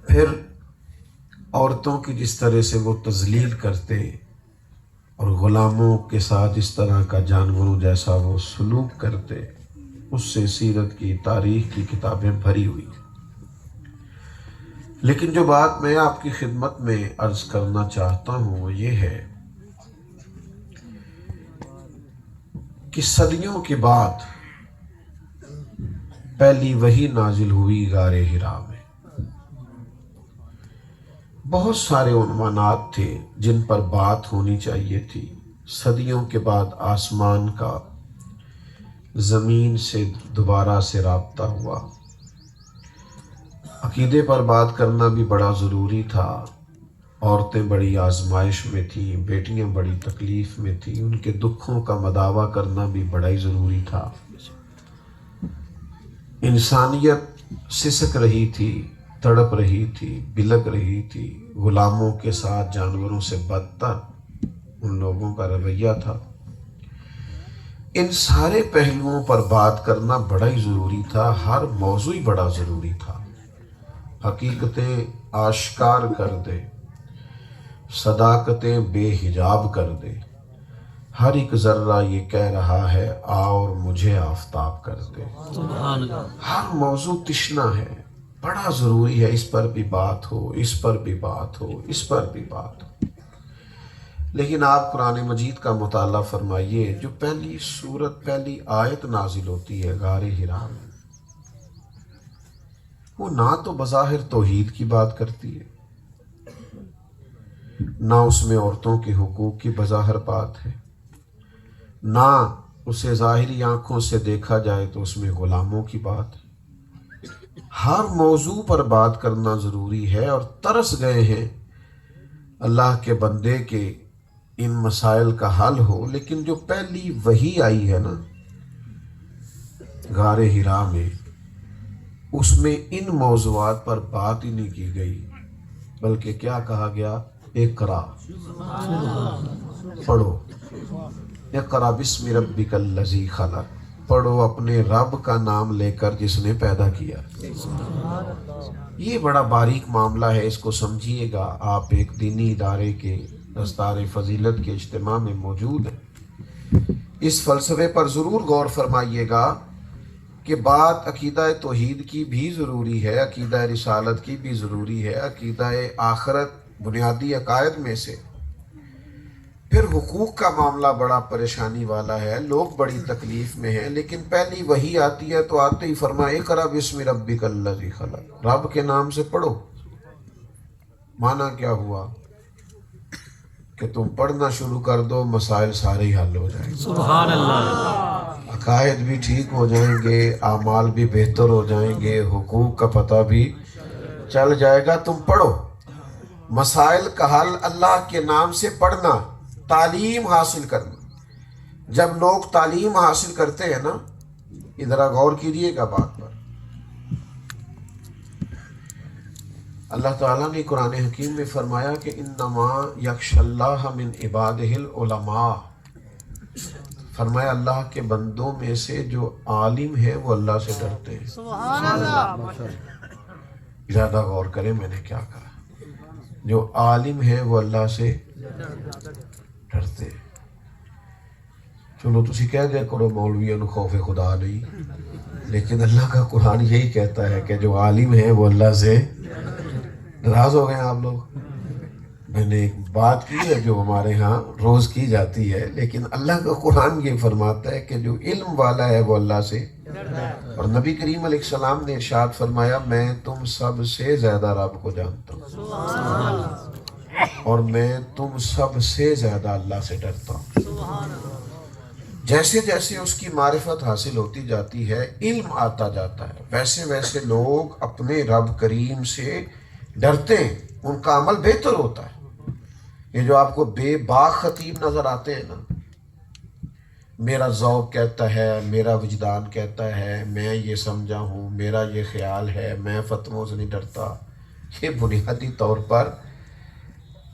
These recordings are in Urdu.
پھر عورتوں کی جس طرح سے وہ تذلیل کرتے اور غلاموں کے ساتھ اس طرح کا جانوروں جیسا وہ سلوک کرتے، اس سے سیرت کی تاریخ کی کتابیں بھری ہوئی ہیں۔ لیکن جو بات میں آپ کی خدمت میں عرض کرنا چاہتا ہوں وہ یہ ہے کہ صدیوں کے بعد پہلی وحی نازل ہوئی غار حرا میں۔ بہت سارے عنوانات تھے جن پر بات ہونی چاہیے تھی۔ صدیوں کے بعد آسمان کا زمین سے دوبارہ سے رابطہ ہوا۔ عقیدے پر بات کرنا بھی بڑا ضروری تھا۔ عورتیں بڑی آزمائش میں تھیں، بیٹیاں بڑی تکلیف میں تھیں، ان کے دکھوں کا مداوع کرنا بھی بڑا ہی ضروری تھا۔ انسانیت سسک رہی تھی، تڑپ رہی تھی، بلک رہی تھی۔ غلاموں کے ساتھ جانوروں سے بدتر ان لوگوں کا رویہ تھا۔ ان سارے پہلوؤں پر بات کرنا بڑا ہی ضروری تھا، ہر موضوع بڑا ضروری تھا۔ حقیقتیں آشکار کر دے، صداقتیں بے حجاب کر دے، ہر ایک ذرہ یہ کہہ رہا ہے آ اور مجھے آفتاب کر دے۔ ہر موضوع تشنا ہے، بڑا ضروری ہے اس پر بھی بات ہو، اس پر بھی بات ہو، اس پر بھی بات ہو۔ لیکن آپ قرآن مجید کا مطالعہ فرمائیے، جو پہلی سورت پہلی آیت نازل ہوتی ہے غار حرا میں، وہ نہ تو بظاہر توحید کی بات کرتی ہے، نہ اس میں عورتوں کے حقوق کی بظاہر بات ہے، نہ اسے ظاہری آنکھوں سے دیکھا جائے تو اس میں غلاموں کی بات ہے۔ ہر موضوع پر بات کرنا ضروری ہے، اور ترس گئے ہیں اللہ کے بندے کے ان مسائل کا حل ہو۔ لیکن جو پہلی وحی آئی ہے نا غار حرا میں، اس میں ان موضوعات پر بات ہی نہیں کی گئی، بلکہ کیا کہا گیا؟ اقرا، پڑھو، اقرا بسم ربک الذی خلق، پڑھو اپنے رب کا نام لے کر جس نے پیدا کیا۔ یہ بڑا باریک معاملہ ہے، اس کو سمجھیے گا۔ آپ ایک دینی ادارے کے دستار فضیلت کے اجتماع میں موجود ہیں، اس فلسفے پر ضرور غور فرمائیے گا کہ بات عقیدہ توحید کی بھی ضروری ہے، عقیدہ رسالت کی بھی ضروری ہے، عقیدہ آخرت بنیادی عقائد میں سے۔ پھر حقوق کا معاملہ بڑا پریشانی والا ہے، لوگ بڑی تکلیف میں ہیں، لیکن پہلی وحی آتی ہے تو آتے ہی فرمائے اقرا بسم ربک الذی خلق، رب کے نام سے پڑھو۔ معنی کیا ہوا؟ کہ تم پڑھنا شروع کر دو، مسائل سارے ہی حل ہو جائیں گے، سبحان اللہ، عقائد بھی ٹھیک ہو جائیں گے، اعمال بھی بہتر ہو جائیں گے، حقوق کا پتہ بھی چل جائے گا۔ تم پڑھو، مسائل کا حل اللہ کے نام سے پڑھنا، تعلیم حاصل کرنا۔ جب لوگ تعلیم حاصل کرتے ہیں نا، ادھر غور کیجئے گا بات پر، اللہ تعالیٰ نے قرآن حکیم میں فرمایا کہ انما یخشی اللہ من عبادہ العلماء، فرمایا اللہ کے بندوں میں سے جو عالم ہیں وہ اللہ سے ڈرتے ہیں۔ سبحان اللہ، زیادہ غور کریں میں نے کیا کہا، جو عالم ہیں وہ اللہ سے ڈرتے ہیں۔ چلو تسی کہہ دیا کرو مولویوں نو خوف خدا نہیں، لیکن اللہ کا قرآن یہی کہتا ہے کہ جو عالم ہیں وہ اللہ سے ناراض ہو گئے ہیں آپ لوگ۔ میں نے ایک بات کی ہے جو ہمارے ہاں روز کی جاتی ہے، لیکن اللہ کا قرآن یہ فرماتا ہے کہ جو علم والا ہے وہ اللہ سے، اور نبی کریم علیہ السلام نے ارشاد فرمایا میں تم سب سے زیادہ رب کو جانتا ہوں، اور میں تم سب سے زیادہ اللہ سے ڈرتا ہوں۔ جیسے جیسے اس کی معرفت حاصل ہوتی جاتی ہے، علم آتا جاتا ہے، ویسے ویسے لوگ اپنے رب کریم سے ڈرتے ہیں، ان کا عمل بہتر ہوتا ہے۔ یہ جو آپ کو بے باک خطیب نظر آتے ہیں نا، میرا ذوق کہتا ہے، میرا وجدان کہتا ہے، میں یہ سمجھا ہوں، میرا یہ خیال ہے، میں فتووں سے نہیں ڈرتا، یہ بنیادی طور پر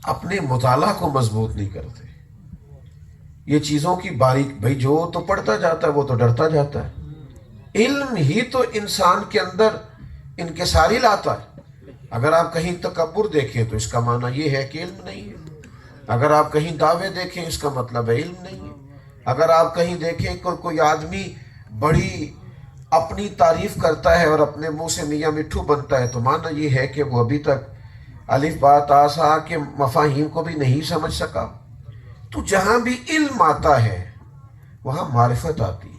اپنے مطالعہ کو مضبوط نہیں کرتے۔ یہ چیزوں کی باریک، بھئی جو تو پڑھتا جاتا ہے وہ تو ڈرتا جاتا ہے۔ علم ہی تو انسان کے اندر انکساری لاتا ہے۔ اگر آپ کہیں تکبر دیکھیں تو اس کا معنی یہ ہے کہ علم نہیں ہے. اگر آپ کہیں دعوے دیکھیں اس کا مطلب ہے علم نہیں ہے. اگر آپ کہیں دیکھیں کہ کوئی آدمی بڑی اپنی تعریف کرتا ہے اور اپنے منہ سے میاں مٹھو بنتا ہے تو معنی یہ ہے کہ وہ ابھی تک الف با تا سا کے مفاہیم کو بھی نہیں سمجھ سکا. تو جہاں بھی علم آتا ہے وہاں معرفت آتی ہے.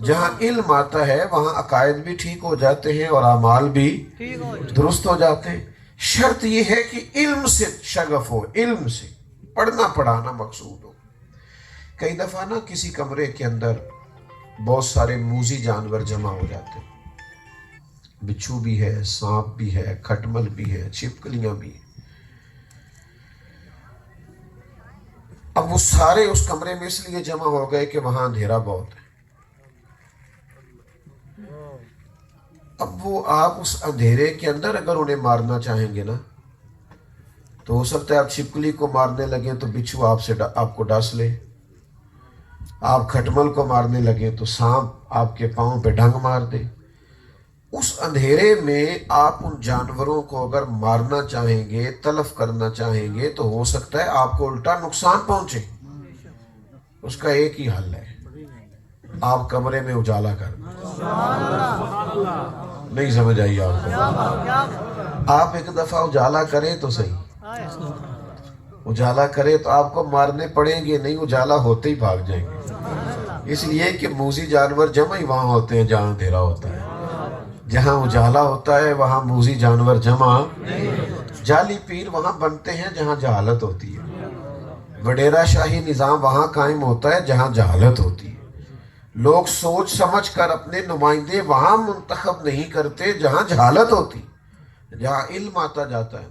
جہاں علم آتا ہے وہاں عقائد بھی ٹھیک ہو جاتے ہیں اور اعمال بھی درست ہو جاتے ہیں. شرط یہ ہے کہ علم سے شغف ہو, علم سے پڑھنا پڑھانا مقصود ہو. کئی دفعہ نا کسی کمرے کے اندر بہت سارے موذی جانور جمع ہو جاتے ہیں. بچھو بھی ہے, سانپ بھی ہے, کھٹمل بھی ہے, چھپکلیاں بھی ہیں. اب وہ سارے اس کمرے میں اس لیے جمع ہو گئے کہ وہاں اندھیرا بہت ہے. اب وہ آپ اس اندھیرے کے اندر اگر انہیں مارنا چاہیں گے نا تو ہو سکتا ہے آپ چھپکلی کو مارنے لگیں تو بچھو آپ کو ڈس لے. آپ کھٹمل کو مارنے لگیں تو سانپ آپ کے پاؤں پہ ڈنگ مار دے. اس اندھیرے میں آپ ان جانوروں کو اگر مارنا چاہیں گے, تلف کرنا چاہیں گے تو ہو سکتا ہے آپ کو الٹا نقصان پہنچے. اس کا ایک ہی حل ہے, آپ کمرے میں اجالا کر دیں. نہیں سمجھ آئی آپ کو؟ آپ ایک دفعہ اجالا کریں تو صحیح, اجالا کرے تو آپ کو مارنے پڑیں گے نہیں, اجالا ہوتے ہی بھاگ جائیں گے. اس لیے کہ موذی جانور جمع ہی وہاں ہوتے ہیں جہاں اندھیرا ہوتا ہے. جہاں اجالا ہوتا ہے وہاں موذی جانور جمع. جعلی پیر وہاں بنتے ہیں جہاں جہالت ہوتی ہے. وڈیرا شاہی نظام وہاں قائم ہوتا ہے جہاں جہالت ہوتی ہے. لوگ سوچ سمجھ کر اپنے نمائندے وہاں منتخب نہیں کرتے جہاں جہالت ہوتی. جہاں علم آتا جاتا ہے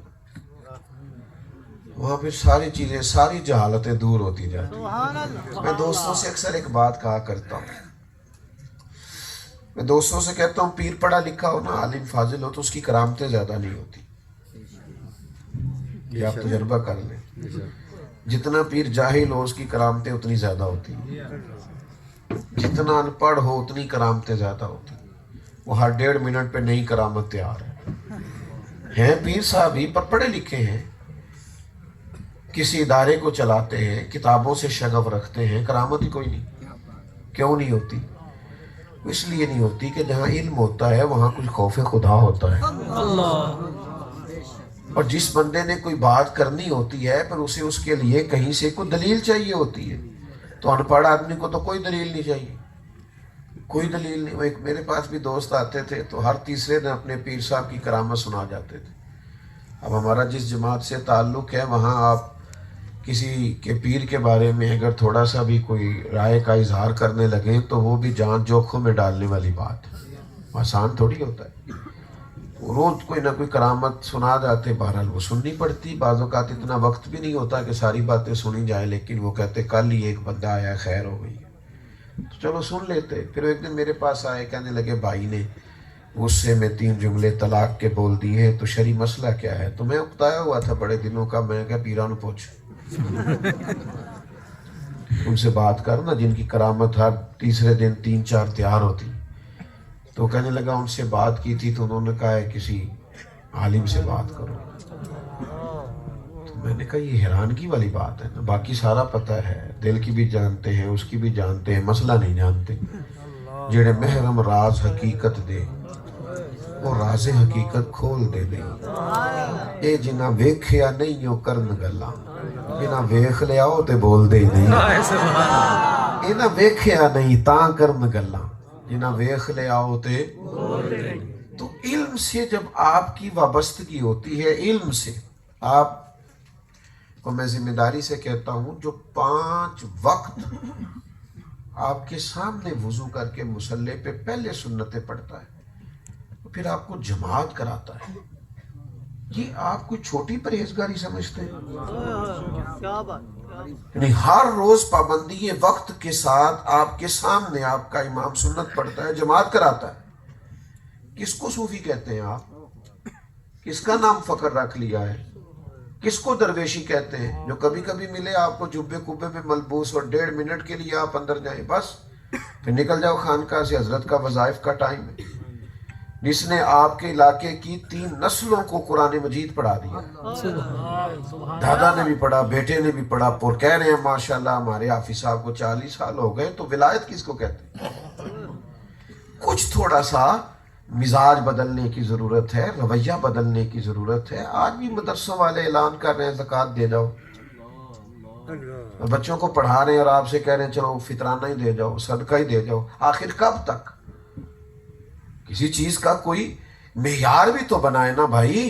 وہاں پہ ساری چیزیں, ساری جہالتیں دور ہوتی جاتی ہیں. میں دوستوں سے اکثر ایک بات کہا کرتا ہوں, میں دوستوں سے کہتا ہوں پیر پڑھا لکھا ہو نا, عالم فاضل ہو تو اس کی کرامتیں زیادہ نہیں ہوتی. یہ آپ تجربہ کر لیں. جتنا پیر جاہل ہو اس کی کرامتیں اتنی زیادہ ہوتی ہیں. جتنا ان پڑھ ہو اتنی کرامتیں زیادہ ہوتی. وہ ہر 1.5 منٹ پہ نئی کرامت تیار ہیں. پیر صاحب ہی پر پڑھے لکھے ہیں, کسی ادارے کو چلاتے ہیں, کتابوں سے شغف رکھتے ہیں, کرامت ہی کوئی نہیں. کیوں نہیں ہوتی؟ اس لیے نہیں ہوتی کہ جہاں علم ہوتا ہے وہاں کچھ خوف خدا ہوتا ہے. اور جس بندے نے کوئی بات کرنی ہوتی ہے پھر اسے اس کے لیے کہیں سے کوئی دلیل چاہیے ہوتی ہے. تو ان پڑھ آدمی کو تو کوئی دلیل نہیں چاہیے, کوئی دلیل نہیں. ایک میرے پاس بھی دوست آتے تھے تو ہر تیسرے دن اپنے پیر صاحب کی کرامت سنا جاتے تھے. اب ہمارا جس جماعت سے تعلق ہے وہاں آپ کسی کے پیر کے بارے میں اگر تھوڑا سا بھی کوئی رائے کا اظہار کرنے لگیں تو وہ بھی جان جوکھوں میں ڈالنے والی بات ہے. آسان تھوڑی ہوتا ہے. روز کوئی نہ کوئی کرامت سنا جاتے, بہرحال وہ سننی پڑتی. بعض اوقات اتنا وقت بھی نہیں ہوتا کہ ساری باتیں سنی جائیں, لیکن وہ کہتے کل ہی ایک بندہ آیا خیر ہو گئی تو چلو سن لیتے. پھر ایک دن میرے پاس آئے, کہنے لگے بھائی نے اس سے میں 3 جملے طلاق کے بول دیے ہیں تو شرعی مسئلہ کیا ہے؟ تو میں اکتایا ہوا تھا بڑے دنوں کا. میں کہا پیران پوچھ, ان سے بات کرنا جن کی کرامت ہر تیسرے دن 3-4 تیار ہوتی. تو کہنے لگا ان سے بات کی تھی تو انہوں نے کہا ہے کسی عالم سے بات کرو. تو میں نے کہا یہ حیرانگی والی بات ہے نا, باقی سارا پتہ ہے, دل کی بھی جانتے ہیں, اس کی بھی جانتے ہیں, مسئلہ نہیں جانتے. جڑے محرم راز حقیقت دے وہ راز حقیقت کھول دے دے. اے جنہ ویکھیا نہیں او کرن گلاں, جنہ ویکھ لیا او تے بول دے نہیں. اے نہ ویکھیا نہیں تاں کرن گلاں, جنہ ویکھ لیا او تے بول دے نہیں. تو علم سے جب آپ کی وابستگی ہوتی ہے, علم سے آپ کو میں ذمہ داری سے کہتا ہوں جو 5 وقت آپ کے سامنے وضو کر کے مصلی پہ پہلے سنتیں پڑھتا ہے, پھر آپ کو جماعت کراتا ہے, یہ آپ کوئی چھوٹی پرہیزگاری سمجھتے ہیں؟ یعنی ہر روز پابندی وقت کے ساتھ آپ کے سامنے آپ کا امام سنت پڑھتا ہے, جماعت کراتا ہے. کس کو صوفی کہتے ہیں آپ؟ کس کا نام فقر رکھ لیا ہے؟ کس کو درویشی کہتے ہیں؟ جو کبھی کبھی ملے آپ کو جبے کبے میں ملبوس اور 1.5 منٹ کے لیے آپ اندر جائیں بس, پھر نکل جاؤ خانقاہ سے. حضرت کا وظائف کا ٹائم ہے. جس نے آپ کے علاقے کی 3 نسلوں کو قرآن مجید پڑھا دیا. دادا نے بھی پڑھا, بیٹے نے بھی پڑھا, اور کہہ رہے ہیں ماشاءاللہ ہمارے حافظ صاحب کو 40 سال ہو گئے. تو ولایت کس کو کہتے ہیں؟ کچھ تھوڑا سا مزاج بدلنے کی ضرورت ہے, رویہ بدلنے کی ضرورت ہے. آج بھی مدرسوں والے اعلان کر رہے ہیں زکوٰۃ دے جاؤ, بچوں کو پڑھا رہے ہیں اور آپ سے کہہ رہے ہیں چلو فطرانہ ہی دے جاؤ, صدقہ ہی دے جاؤ. آخر کب تک؟ کسی چیز کا کوئی معیار بھی تو بنائے نا بھائی.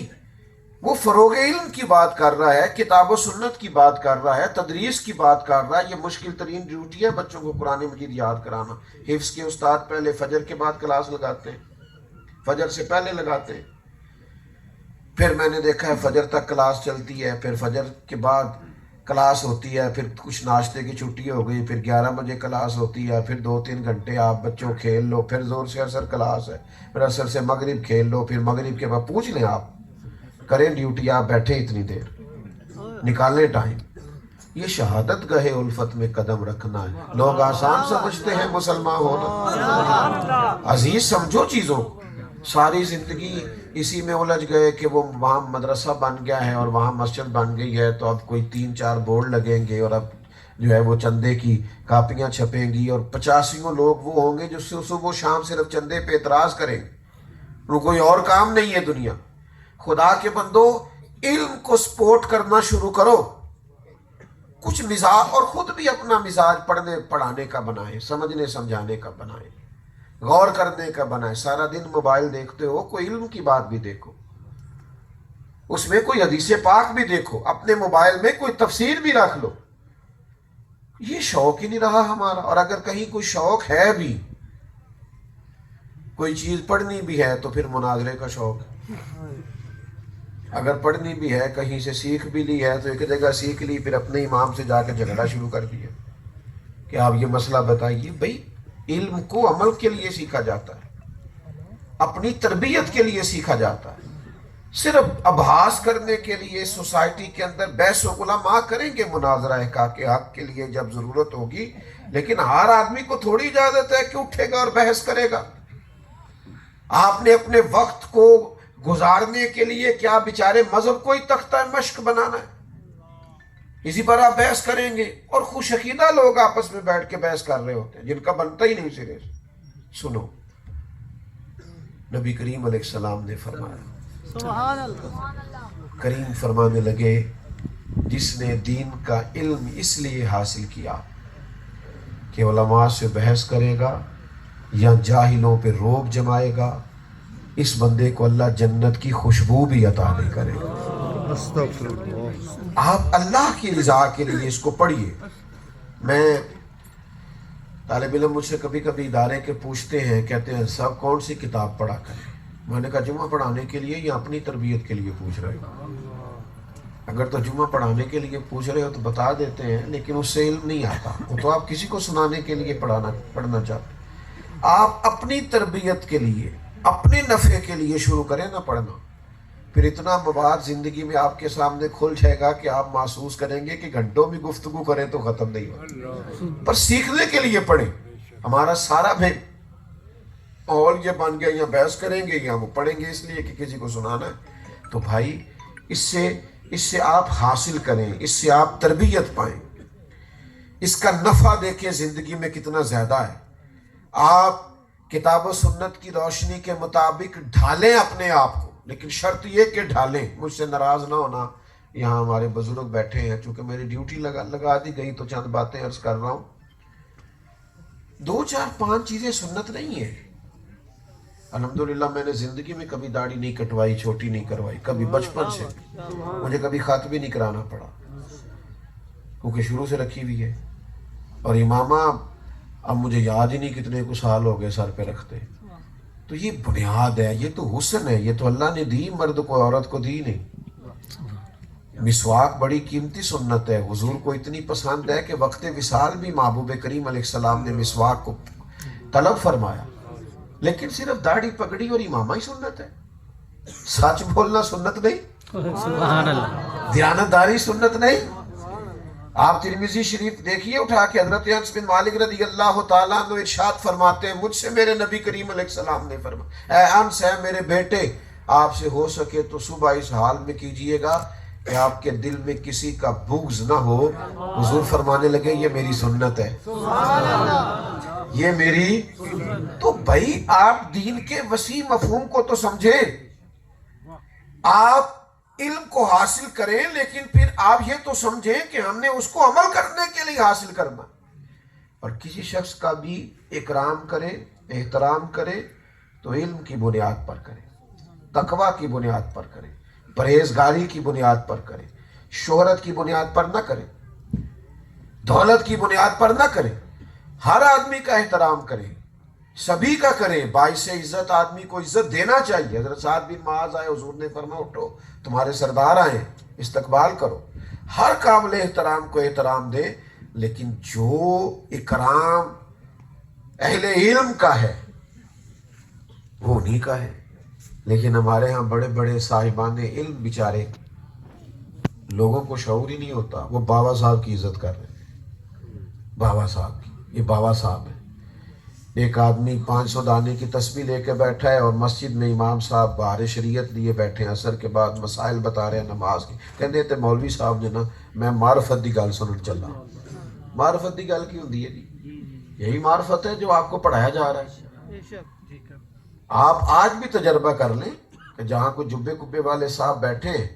وہ فروغ علم کی بات کر رہا ہے, کتاب و سنت کی بات کر رہا ہے, تدریس کی بات کر رہا ہے. یہ مشکل ترین ڈیوٹی ہے بچوں کو قرآن مجید یاد کرانا. حفظ کے استاد پہلے فجر کے بعد کلاس لگاتے ہیں, فجر سے پہلے لگاتے ہیں. پھر میں نے دیکھا ہے فجر تک کلاس چلتی ہے, پھر فجر کے بعد کلاس ہوتی ہے, پھر کچھ ناشتے کی چھٹی ہو گئی, پھر 11 بجے کلاس ہوتی ہے, پھر 2-3 گھنٹے آپ بچوں کھیل لو, پھر زور سے عصر کلاس ہے, پھر عصر سے مغرب کھیل لو, پھر مغرب کے بعد پوچھ لیں آپ کریں ڈیوٹی, آپ بیٹھے اتنی دیر, نکالیں ٹائم. یہ شہادت گاہ الفت میں قدم رکھنا ہے. لوگ آسان سمجھتے ہیں مسلمان ہونا, عزیز سمجھو چیزوں. ساری زندگی اسی میں الجھ گئے کہ وہ وہاں مدرسہ بن گیا ہے اور وہاں مسجد بن گئی ہے, تو اب کوئی 3-4 بورڈ لگیں گے اور اب جو ہے وہ چندے کی کاپیاں چھپیں گی, اور 85 لوگ وہ ہوں گے جو صبح و شام صرف چندے پہ اعتراض کریں. ان کو کوئی اور کام نہیں ہے دنیا. خدا کے بندو, علم کو سپورٹ کرنا شروع کرو. کچھ مزاج, اور خود بھی اپنا مزاج پڑھنے پڑھانے کا بنائیں, سمجھنے سمجھانے کا بنائیں, غور کرنے کا بنائیں. سارا دن موبائل دیکھتے ہو, کوئی علم کی بات بھی دیکھو, اس میں کوئی حدیث پاک بھی دیکھو, اپنے موبائل میں کوئی تفسیر بھی رکھ لو. یہ شوق ہی نہیں رہا ہمارا. اور اگر کہیں کوئی شوق ہے بھی, کوئی چیز پڑھنی بھی ہے, تو پھر مناظرے کا شوق. اگر پڑھنی بھی ہے, کہیں سے سیکھ بھی لی ہے, تو ایک جگہ سیکھ لی, پھر اپنے امام سے جا کے جھگڑا شروع کر دیا کہ آپ یہ مسئلہ بتائیے. بھائی علم کو عمل کے لیے سیکھا جاتا ہے, اپنی تربیت کے لیے سیکھا جاتا ہے. صرف ابحاث کرنے کے لیے سوسائٹی کے اندر بحث و علماء کریں گے مناظرہ حق کے لیے جب ضرورت ہوگی, لیکن ہر آدمی کو تھوڑی اجازت ہے کہ اٹھے گا اور بحث کرے گا. آپ نے اپنے وقت کو گزارنے کے لیے کیا بیچارے مذہب کو ہی تختہ مشق بنانا ہے؟ اسی پر آپ بحث کریں گے, اور خوش عقیدہ لوگ آپس میں بیٹھ کے بحث کر رہے ہوتے ہیں جن کا بنتا ہی نہیں سرے سے. سنو, نبی کریم علیہ السلام نے فرمایا, سبحان اللہ, کریم فرمانے لگے, جس نے دین کا علم اس لیے حاصل کیا کہ علماء سے بحث کرے گا یا جاہلوں پہ روب جمائے گا, اس بندے کو اللہ جنت کی خوشبو بھی عطا نہیں کرے گا. آپ اللہ کی رضا کے لیے اس کو پڑھیے. میں طالب علم مجھ سے کبھی کبھی ادارے کے پوچھتے ہیں, کہتے ہیں صاحب کون سی کتاب پڑھا کریں. میں نے کہا جمعہ پڑھانے کے لیے یا اپنی تربیت کے لیے پوچھ رہے ہو؟ اگر تو جمعہ پڑھانے کے لیے پوچھ رہے ہو تو بتا دیتے ہیں, لیکن اس سے علم نہیں آتا, وہ تو آپ کسی کو سنانے کے لیے پڑھنا چاہتے. آپ اپنی تربیت کے لیے, اپنے نفع کے لیے شروع کریں نا پڑھنا. پھر اتنا مواد زندگی میں آپ کے سامنے کھل جائے گا کہ آپ محسوس کریں گے کہ گھنٹوں بھی گفتگو کریں تو ختم نہیں ہوگا. پر سیکھنے کے لیے پڑھیں. ہمارا سارا بھی اور یہ بن گیا, یا بحث کریں گے یا وہ پڑھیں گے اس لیے کہ کسی کو سنانا ہے. تو بھائی اس سے آپ حاصل کریں, اس سے آپ تربیت پائیں, اس کا نفع دیکھیں زندگی میں کتنا زیادہ ہے. آپ کتاب و سنت کی روشنی کے مطابق ڈھالیں اپنے آپ کو, لیکن شرط یہ کہ ڈھالیں. مجھ سے ناراض نہ ہونا, یہاں ہمارے بزرگ بیٹھے ہیں, چونکہ میری ڈیوٹی لگا دی گئی تو چند باتیں عرض کر رہا ہوں. 2 4 5 چیزیں سنت نہیں ہیں. الحمدللہ میں نے زندگی میں کبھی داڑھی نہیں کٹوائی, چھوٹی نہیں کروائی, کبھی بچپن سے. مجھے کبھی خط بھی نہیں کرانا پڑا کیونکہ شروع سے رکھی ہوئی ہے. اور امامہ اب مجھے یاد ہی نہیں کتنے کو سال ہو گئے سر پہ رکھتے. تو یہ بنیاد ہے, یہ تو حسن ہے, یہ تو اللہ نے دی, مرد کو عورت کو دی نہیں. مسواک بڑی قیمتی سنت ہے, حضور کو اتنی پسند ہے کہ وقت وصال بھی محبوب کریم علیہ السلام نے مسواک کو طلب فرمایا. لیکن صرف داڑھی پگڑی اور امامہ ہی سنت ہے. سچ بولنا سنت نہیں, سبحان اللہ, دیانتداری سنت نہیں. آپ ترمذی شریف دیکھیے اٹھا کے، حضرت انس بن مالک رضی اللہ تعالیٰ عنہ ارشاد فرماتے ہیں مجھ سے میرے نبی کریم علیہ السلام نے فرمایا، اے انس ہے میرے بیٹے، آپ سے ہو سکے تو صبح اس حال میں کیجئے گا کہ آپ کے دل میں کسی کا بغض نہ ہو۔ حضور فرمانے لگے یہ میری سنت ہے، یہ میری۔ تو بھائی آپ دین کے وسیع مفہوم کو تو سمجھیں، آپ علم کو حاصل کریں لیکن پھر آپ یہ تو سمجھیں کہ ہم نے اس کو عمل کرنے کے لیے حاصل کرنا، اور کسی شخص کا بھی اکرام کرے، احترام کرے تو علم کی بنیاد پر کرے، تقوی کی بنیاد پر کرے، پرہیزگاری کی بنیاد پر کرے، شہرت کی بنیاد پر نہ کرے، دولت کی بنیاد پر نہ کرے، ہر آدمی کا احترام کرے، سبھی کا کرے، باعث عزت آدمی کو عزت دینا چاہیے۔ حضرت سعد بن معاذ آئے، حضور نے فرمایا اٹھو تمہارے سردار آئے، استقبال کرو، ہر قابل احترام کو احترام دے، لیکن جو اکرام اہل علم کا ہے وہ انہی کا ہے۔ لیکن ہمارے ہاں بڑے بڑے صاحبان علم بیچارے، لوگوں کو شعور ہی نہیں ہوتا، وہ بابا صاحب کی عزت کر رہے ہیں، بابا صاحب کی، یہ بابا صاحب ہے۔ ایک آدمی 500 دانے کی تسبیح لے کے بیٹھا ہے اور مسجد میں امام صاحب بہار شریعت لیے بیٹھے ہیں، عصر کے بعد مسائل بتا رہے ہیں نماز کی، کہتے تھے مولوی صاحب نے نا میں معرفت دی گل سنن چلا۔ معرفت دی گل کی ہوندی ہے جی؟ یہی معرفت ہے جو آپ کو پڑھایا جا رہا ہے۔ آپ آج بھی تجربہ کر لیں کہ جہاں کوئی جبے کبے والے صاحب بیٹھے ہیں،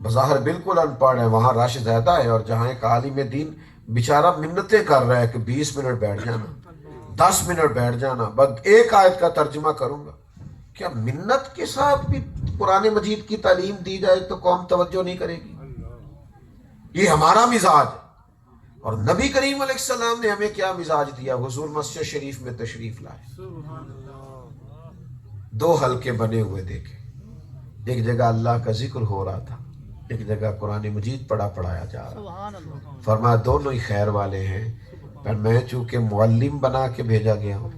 بظاہر بالکل ان پڑھ ہے، وہاں رش زیادہ ہے، اور جہاں ایک عالم دین بیچارہ منتیں کر رہا ہے کہ 20 منٹ بیٹھ جانا، 10 منٹ بیٹھ جانا، بس ایک آیت کا ترجمہ کروں گا۔ کیا منت کے ساتھ بھی قرآن مجید کی تعلیم دی جائے تو قوم توجہ نہیں کرے گی؟ یہ ہمارا مزاج ہے۔ اور نبی کریم علیہ السلام نے ہمیں کیا مزاج دیا؟ حضور مسجد شریف میں تشریف لائے، 2 حلقے بنے ہوئے دیکھے، ایک جگہ اللہ کا ذکر ہو رہا تھا، ایک جگہ قرآن مجید پڑھایا جا رہا۔ فرمایا دونوں ہی خیر والے ہیں، پر میں چونکہ معلم بنا کے بھیجا گیا ہوں،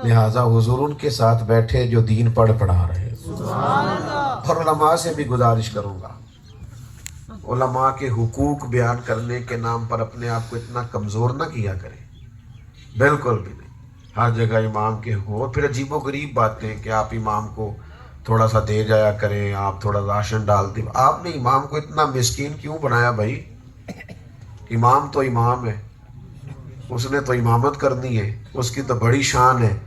لہٰذا حضور ان کے ساتھ بیٹھے جو دین پڑھا رہے ہیں۔ اور علماء سے بھی گزارش کروں گا، علماء کے حقوق بیان کرنے کے نام پر اپنے آپ کو اتنا کمزور نہ کیا کریں، بالکل بھی نہیں۔ ہر جگہ امام کے حقوق، اور پھر عجیب و غریب باتیں کہ آپ امام کو تھوڑا سا دے جایا کریں، آپ تھوڑا راشن ڈال دیں۔ آپ نے امام کو اتنا مسکین کیوں بنایا بھائی؟ امام تو امام ہے، اس نے تو امامت کرنی ہے، اس کی تو بڑی شان ہے۔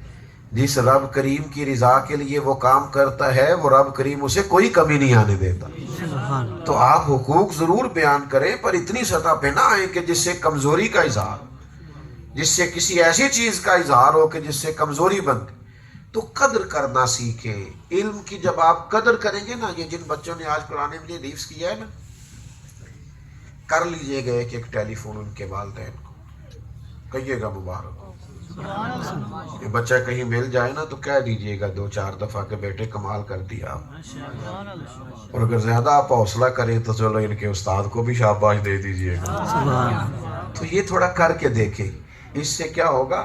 جس رب کریم کی رضا کے لیے وہ کام کرتا ہے، وہ رب کریم اسے کوئی کمی نہیں آنے دیتا۔ تو آپ حقوق ضرور بیان کریں، پر اتنی سطح پہ نہ آئیں کہ جس سے کمزوری کا اظہار، جس سے کسی ایسی چیز کا اظہار ہو کہ جس سے کمزوری بنتی۔ تو قدر کرنا سیکھیں علم کی۔ جب آپ قدر کریں گے نا، یہ جن بچوں نے آج قرآن میں حفظ کیا ہے نا، کر لیجئے گا ایک ٹیلی فون ان کے والدین کو، کہیے گا مبارک۔ یہ بچہ کہیں مل جائے نا تو کہہ دیجئے گا 2-4 دفعہ کہ بیٹے کمال کر دیا آپ، اور اگر زیادہ آپ حوصلہ کریں تو چلو ان کے استاد کو بھی شاباش دے دیجئے گا۔ تو یہ تھوڑا کر کے دیکھیں، اس سے کیا ہوگا؟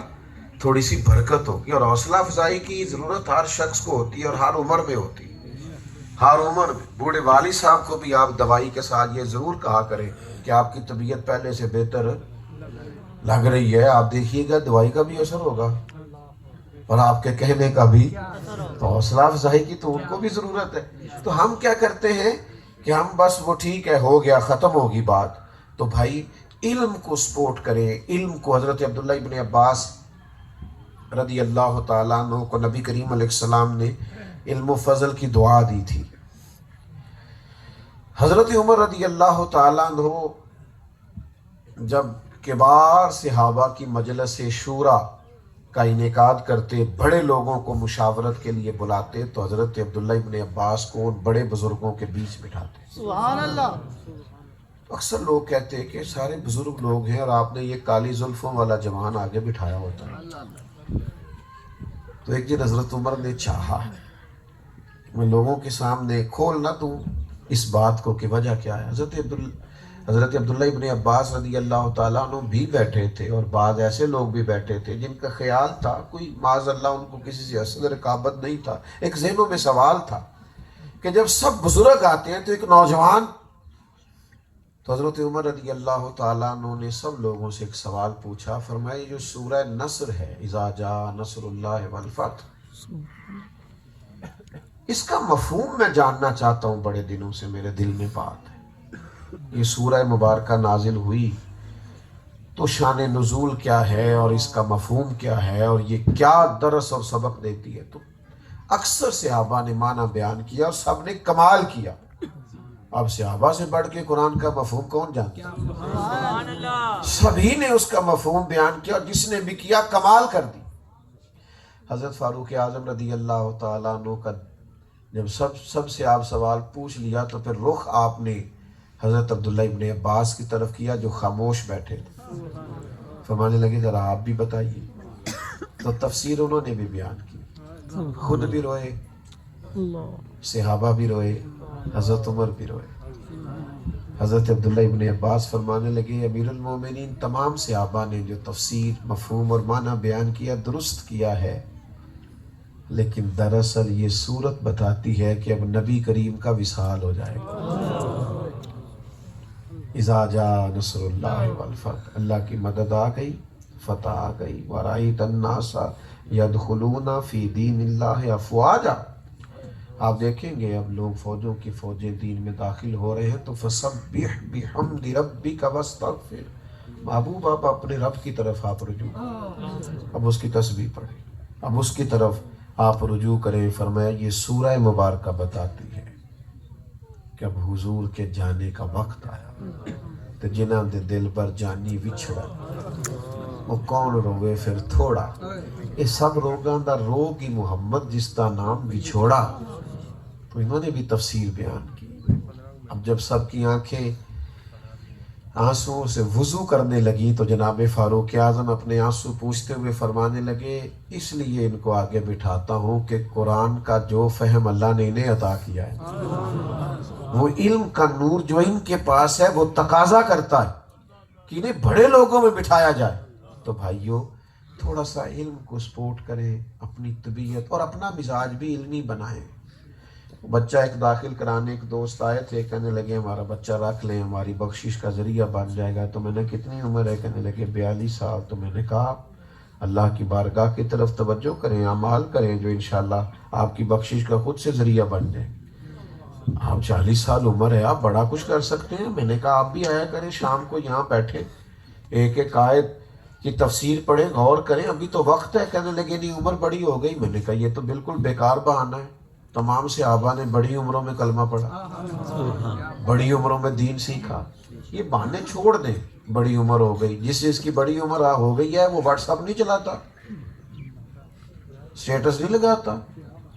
تھوڑی سی برکت ہوگی۔ اور حوصلہ افزائی کی ضرورت ہر شخص کو ہوتی ہے، اور ہر عمر میں ہوتی ہے، ہر عمر میں۔ بوڑھے والد صاحب کو بھی آپ دوائی کے ساتھ یہ ضرور کہا کریں کہ آپ کی طبیعت پہلے سے بہتر لگ رہی ہے، آپ دیکھیے گا دوائی کا بھی اثر ہوگا اور آپ کے کہنے کا بھی۔ تو حوصلہ افزائی کی تو ان کو بھی ضرورت ہے۔ تو ہم کیا کرتے ہیں کہ ہم بس وہ ٹھیک ہے، ہو گیا، ختم ہوگی بات۔ تو بھائی علم کو سپورٹ کریں، علم کو۔ حضرت عبداللہ ابن عباس رضی اللہ تعالیٰ عنہ کو نبی کریم علیہ السلام نے علم و فضل کی دعا دی تھی۔ حضرت عمر رضی اللہ تعالیٰ عنہ جب کبار صحابہ کی مجلس شورا کا انعقاد کرتے، بڑے لوگوں کو مشاورت کے لیے بلاتے، تو حضرت عبداللہ ابن عباس کو ان بڑے بزرگوں کے بیچ بٹھاتے۔ سبحان اللہ۔ اکثر لوگ کہتے ہیں کہ سارے بزرگ لوگ ہیں اور آپ نے یہ کالی زلفوں والا جوان آگے بٹھایا ہوتا ہے۔ تو ایک دن حضرت عمر نے چاہا میں لوگوں کے سامنے کھول نہ دوں اس بات کو کہ وجہ کیا ہے۔ حضرت عبداللہ ابن عباس رضی اللہ تعالیٰ عنہ بھی بیٹھے تھے، اور بعض ایسے لوگ بھی بیٹھے تھے جن کا خیال تھا، کوئی معاذ اللہ ان کو کسی سے حسد رقابت نہیں تھا، ایک ذہنوں میں سوال تھا کہ جب سب بزرگ آتے ہیں تو ایک نوجوان، تو تو حضرت عمر رضی اللہ تعالیٰ عنہ نے سب لوگوں سے ایک سوال پوچھا، فرمایا جو سورہ نصر ہے، اذا جاء نصر اللہ والفتح، اس کا مفہوم میں جاننا چاہتا ہوں، بڑے دنوں سے میرے دل میں بات ہے۔ یہ سورہ مبارکہ نازل ہوئی تو شان نزول کیا ہے اور اس کا مفہوم کیا ہے اور یہ کیا درس اور سبق دیتی ہے؟ تو اکثر صحابہ نے معنی بیان کیا اور سب نے کمال کیا۔ اب صحابہ سے بڑھ کے قرآن کا مفہوم کون جانتا ہے؟ سبھی نے اس کا مفہوم بیان کیا اور جس نے بھی کیا کمال کر دی۔ حضرت فاروق اعظم رضی اللہ تعالیٰ عنہ کا جب سب سے آپ سوال پوچھ لیا تو پھر رخ آپ نے حضرت عبداللہ ابن عباس کی طرف کیا جو خاموش بیٹھے تھے، فرمانے لگے ذرا آپ بھی بتائیے۔ تو تفسیر انہوں نے بھی بیان کی، خود بھی روئے، صحابہ بھی روئے، حضرت عمر بھی روئے۔ حضرت عبداللہ ابن عباس فرمانے لگے امیر المومنین تمام صحابہ نے جو تفسیر مفہوم اور معنی بیان کیا درست کیا ہے، لیکن دراصل یہ صورت بتاتی ہے کہ اب نبی کریم کا وصال ہو جائے گا۔ اذا جاء نصر اللہ والفتح، اللہ کی مدد آ گئی، فتح آ گئی، ورأیت الناس یدخلون فی دین اللہ افواجا۔ آپ دیکھیں گے اب لوگ فوجوں کی فوجیں دین میں داخل ہو رہے ہیں تو فسبح بحمد ربک واستغفر، محبوب آپ اپنے رب کی طرف آپ رجوع کریں، اب اس کی تسبیح پڑھیں، اب اس کی طرف آپ رجوع کریں۔ فرمایا یہ سورہ مبارکہ بتاتی ہے کہ اب حضور کے جانے کا وقت آیا، تو جنہاں دے دل پر جانی وچھڑا وہ کون روے پھر تھوڑا، یہ سب روگاں دا روگ ہی محمد جس کا نام وچھوڑا۔ تو انہوں نے بھی تفسیر بیان کی۔ اب جب سب کی آنکھیں آنسوں سے وضو کرنے لگی تو جناب فاروق اعظم اپنے آنسو پوچھتے ہوئے فرمانے لگے اس لیے ان کو آگے بٹھاتا ہوں کہ قرآن کا جو فہم اللہ نے انہیں عطا کیا ہے، وہ علم کا نور جو ان کے پاس ہے وہ تقاضا کرتا ہے کہ انہیں بڑے لوگوں میں بٹھایا جائے۔ تو بھائیوں تھوڑا سا علم کو سپورٹ کریں، اپنی طبیعت اور اپنا مزاج بھی علمی بنائیں۔ بچہ ایک داخل کرانے ایک دوست آئے تھے، کہنے لگے ہمارا بچہ رکھ لیں، ہماری بخشش کا ذریعہ بن جائے گا۔ تو میں نے کتنی عمر ہے؟ کہنے لگے 42 سال۔ تو میں نے کہا اللہ کی بارگاہ کی طرف توجہ کریں، اعمال کریں جو انشاءاللہ آپ کی بخشش کا خود سے ذریعہ بن جائے۔ آپ 40 سال عمر ہے، آپ بڑا کچھ کر سکتے ہیں۔ میں نے کہا آپ بھی آیا کریں، شام کو یہاں بیٹھیں، ایک ایک آیت کی تفسیر پڑھیں، غور کریں، ابھی تو وقت ہے۔ کہنے لگے نہیں عمر بڑی ہو گئی۔ میں نے کہا یہ تو بالکل بیکار بہانہ ہے، تمام صحابہ نے بڑی عمروں میں کلمہ پڑھا، بڑی عمروں میں دین سیکھا۔ یہ بہانے چھوڑ دیں، بڑی عمر ہو گئی، جس کی بڑی عمر ہو گئی ہے وہ واٹس ایپ نہیں چلاتا، سٹیٹس نہیں لگاتا،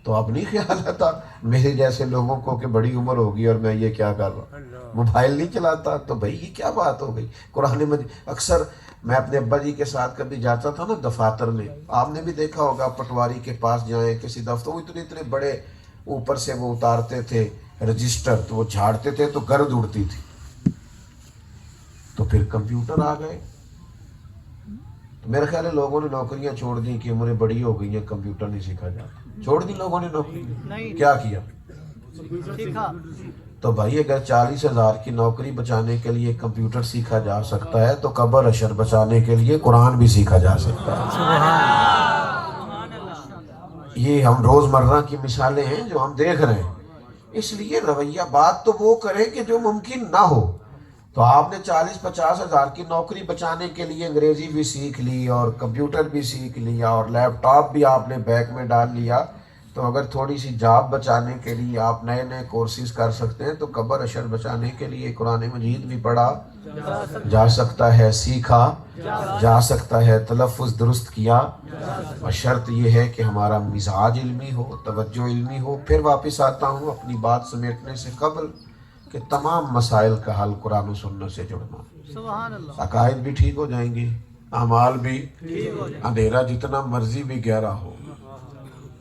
تو اب نہیں خیال آتا میرے جیسے لوگوں کو کہ بڑی عمر ہوگی اور میں یہ کیا کر رہا ہوں، موبائل نہیں چلاتا۔ تو بھائی یہ کیا بات ہو گئی؟ قرآن مجید اکثر میں اپنے ابا جی کے ساتھ کبھی جاتا تھا نا دفاتر میں، آپ نے بھی دیکھا ہوگا پٹواری کے پاس جائیں کسی دفتر، وہ اتنے بڑے اوپر سے وہ اتارتے تھے رجسٹر، تو وہ جھاڑتے تھے تو گرد اڑتی تھی۔ تو پھر کمپیوٹر آ گئے، تو میرا خیال ہے لوگوں نے نوکریاں چھوڑ دیں کہ عمریں بڑی ہو گئی ہیں کمپیوٹر نہیں سیکھا جاتا، چھوڑ دی لوگوں نے نوکری۔ کیا کیا؟ سیکھا۔ تو بھائی اگر 40,000 کی نوکری بچانے کے لیے کمپیوٹر سیکھا جا سکتا ہے تو قبر اشر بچانے کے لیے قرآن بھی سیکھا جا سکتا ہے۔ یہ ہم روزمرہ کی مثالیں ہیں جو ہم دیکھ رہے ہیں۔ اس لیے رویہ بات تو وہ کریں کہ جو ممکن نہ ہو۔ تو آپ نے 40-50 ہزار کی نوکری بچانے کے لیے انگریزی بھی سیکھ لی اور کمپیوٹر بھی سیکھ لیا اور لیپ ٹاپ بھی آپ نے بیگ میں ڈال لیا، تو اگر تھوڑی سی جاب بچانے کے لیے آپ نئے نئے کورسز کر سکتے ہیں تو قبر اشر بچانے کے لیے قرآن مجید بھی پڑھا جا سکتا ہے، سیکھا جا سکتا ہے، تلفظ درست کیا۔ اور شرط یہ ہے کہ ہمارا مزاج علمی ہو، توجہ علمی ہو۔ پھر واپس آتا ہوں اپنی بات سمیٹنے سے قبل کہ تمام مسائل کا حل قرآن و سنت سے جڑنا، سبحان اللہ۔ عقائد بھی ٹھیک ہو جائیں گے، اعمال بھی، اندھیرا جتنا مرضی بھی گہرا ہو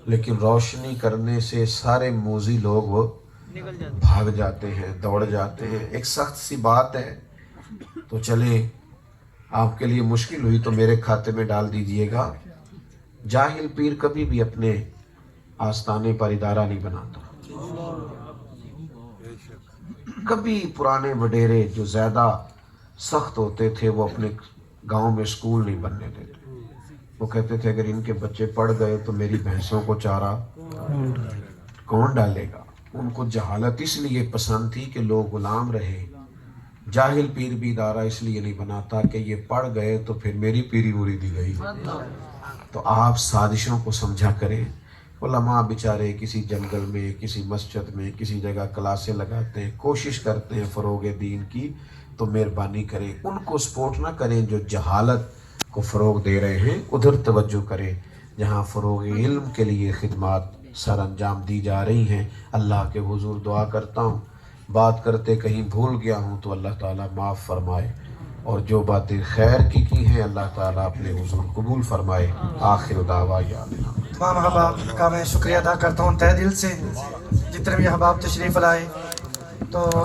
لیکن روشنی کرنے سے سارے موذی لوگ نکل جاتے بھاگ جاتے ہیں، دوڑ جاتے ہیں۔ ایک سخت سی بات ہے تو چلیں، آپ کے لیے مشکل ہوئی تو میرے کھاتے میں ڈال دیجئے گا، جاہل پیر کبھی بھی اپنے آستانے پر ادارہ نہیں بناتا۔ کبھی پرانے وڈیرے جو زیادہ سخت ہوتے تھے وہ اپنے گاؤں میں اسکول نہیں بننے دیتے. وہ کہتے تھے اگر ان کے بچے پڑھ گئے تو میری بھینسوں کو چارہ کون ڈالے گا. ان کو جہالت اس لیے پسند تھی کہ لوگ غلام رہے. جاہل پیر بھی ادارہ اس لیے نہیں بناتا کہ یہ پڑھ گئے تو پھر میری پیری مریدی گئی. تو آپ سازشوں کو سمجھا کریں. علماء بیچارے کسی جنگل میں، کسی مسجد میں، کسی جگہ کلاسیں لگاتے ہیں، کوشش کرتے ہیں فروغ دین کی، تو مہربانی کریں ان کو سپورٹ نہ کریں جو جہالت کو فروغ دے رہے ہیں. ادھر توجہ کریں جہاں فروغ علم کے لیے خدمات سر انجام دی جا رہی ہیں. اللہ کے حضور دعا کرتا ہوں بات کرتے کہیں بھول گیا ہوں تو اللہ تعالیٰ معاف فرمائے، اور جو باتیں خیر کی ہیں اللہ تعالیٰ اپنے حضور قبول فرمائے. آخر دعوانا تمام احباب کا میں شکریہ ادا کرتا ہوں تہ دل سے، جتنے بھی احباب تشریف لائے. تو